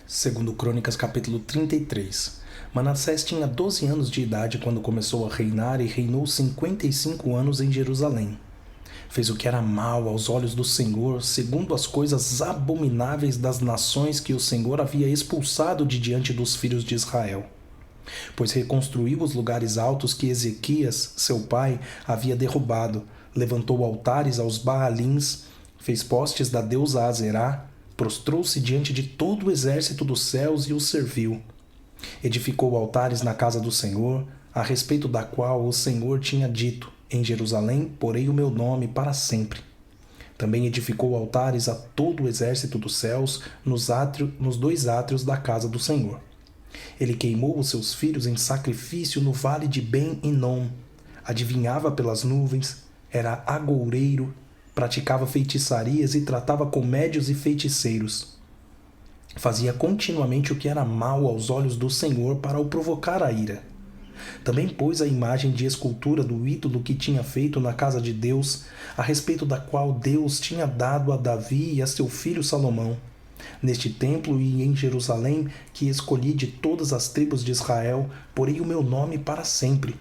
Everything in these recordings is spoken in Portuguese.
Segundo Crônicas capítulo 33. Manassés tinha 12 anos de idade quando começou a reinar e reinou 55 anos em Jerusalém. Fez o que era mal aos olhos do Senhor, segundo as coisas abomináveis das nações que o Senhor havia expulsado de diante dos filhos de Israel. Pois reconstruiu os lugares altos que Ezequias, seu pai, havia derrubado, levantou altares aos Baalins, fez postes da deusa Azerá, prostrou-se diante de todo o exército dos céus e o serviu. Edificou altares na casa do Senhor, a respeito da qual o Senhor tinha dito: em Jerusalém porei o meu nome para sempre. Também edificou altares a todo o exército dos céus nos 2 átrios da casa do Senhor. Ele queimou os seus filhos em sacrifício no vale de Ben-Hinom. Adivinhava pelas nuvens, era agoureiro, praticava feitiçarias e tratava com médios e feiticeiros. Fazia continuamente o que era mal aos olhos do Senhor para o provocar a ira. Também pôs a imagem de escultura do ídolo que tinha feito na casa de Deus, a respeito da qual Deus tinha dado a Davi e a seu filho Salomão. Neste templo e em Jerusalém, que escolhi de todas as tribos de Israel, porei o meu nome para sempre.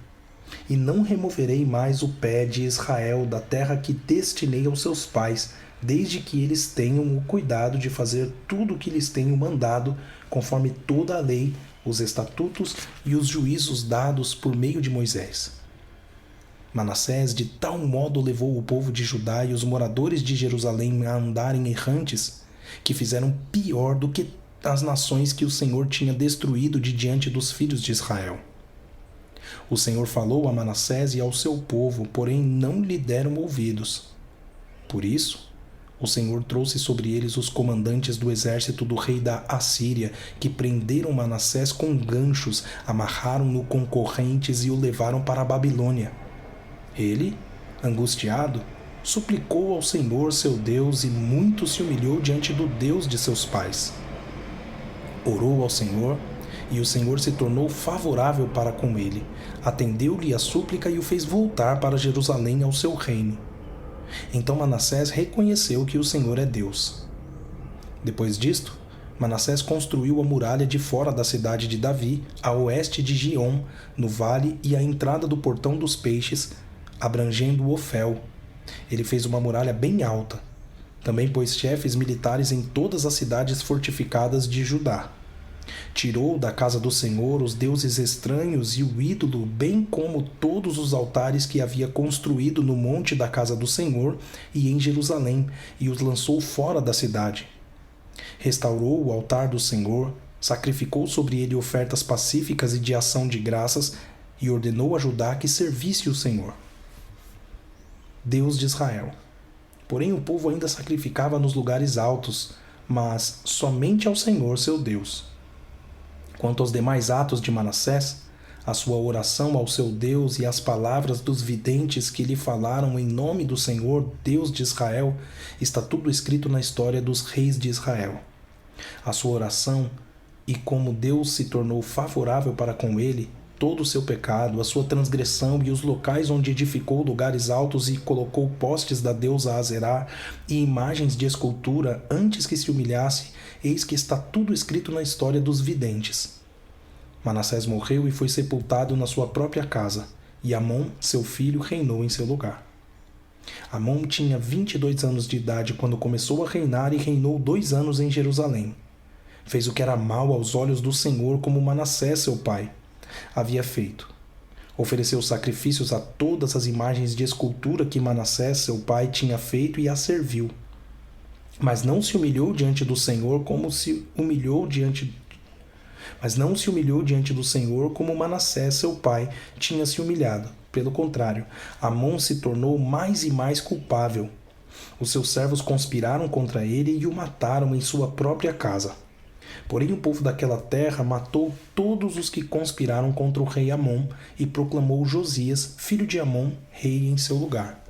E não removerei mais o pé de Israel da terra que destinei aos seus pais, desde que eles tenham o cuidado de fazer tudo o que lhes tenho mandado, conforme toda a lei, os estatutos e os juízos dados por meio de Moisés. Manassés de tal modo levou o povo de Judá e os moradores de Jerusalém a andarem errantes, que fizeram pior do que as nações que o Senhor tinha destruído de diante dos filhos de Israel. O Senhor falou a Manassés e ao seu povo, porém não lhe deram ouvidos. Por isso, o Senhor trouxe sobre eles os comandantes do exército do rei da Assíria, que prenderam Manassés com ganchos, amarraram-no com correntes e o levaram para a Babilônia. Ele, angustiado, suplicou ao Senhor seu Deus e muito se humilhou diante do Deus de seus pais. Orou ao Senhor, e o Senhor se tornou favorável para com ele, atendeu-lhe a súplica e o fez voltar para Jerusalém ao seu reino. Então Manassés reconheceu que o Senhor é Deus. Depois disto, Manassés construiu a muralha de fora da cidade de Davi, a oeste de Giom, no vale e a entrada do portão dos peixes, abrangendo Ofel. Ele fez uma muralha bem alta. Também pôs chefes militares em todas as cidades fortificadas de Judá. Tirou da casa do Senhor os deuses estranhos e o ídolo, bem como todos os altares que havia construído no monte da casa do Senhor e em Jerusalém, e os lançou fora da cidade. Restaurou o altar do Senhor, sacrificou sobre ele ofertas pacíficas e de ação de graças, e ordenou a Judá que servisse o Senhor, Deus de Israel. Porém o povo ainda sacrificava nos lugares altos, mas somente ao Senhor seu Deus. Quanto aos demais atos de Manassés, a sua oração ao seu Deus e as palavras dos videntes que lhe falaram em nome do Senhor, Deus de Israel, está tudo escrito na história dos reis de Israel. A sua oração e como Deus se tornou favorável para com ele, todo o seu pecado, a sua transgressão e os locais onde edificou lugares altos e colocou postes da deusa Azerá e imagens de escultura antes que se humilhasse, eis que está tudo escrito na história dos videntes. Manassés morreu e foi sepultado na sua própria casa, e Amon, seu filho, reinou em seu lugar. Amon tinha 22 anos de idade quando começou a reinar e reinou 2 anos em Jerusalém. Fez o que era mal aos olhos do Senhor, como Manassés, seu pai, havia feito. Ofereceu sacrifícios a todas as imagens de escultura que Manassés, seu pai, tinha feito e as serviu. Mas não se humilhou diante do Senhor como Manassés, seu pai, tinha se humilhado. Pelo contrário, Amon se tornou mais e mais culpável. Os seus servos conspiraram contra ele e o mataram em sua própria casa. Porém o povo daquela terra matou todos os que conspiraram contra o rei Amon e proclamou Josias, filho de Amon, rei em seu lugar.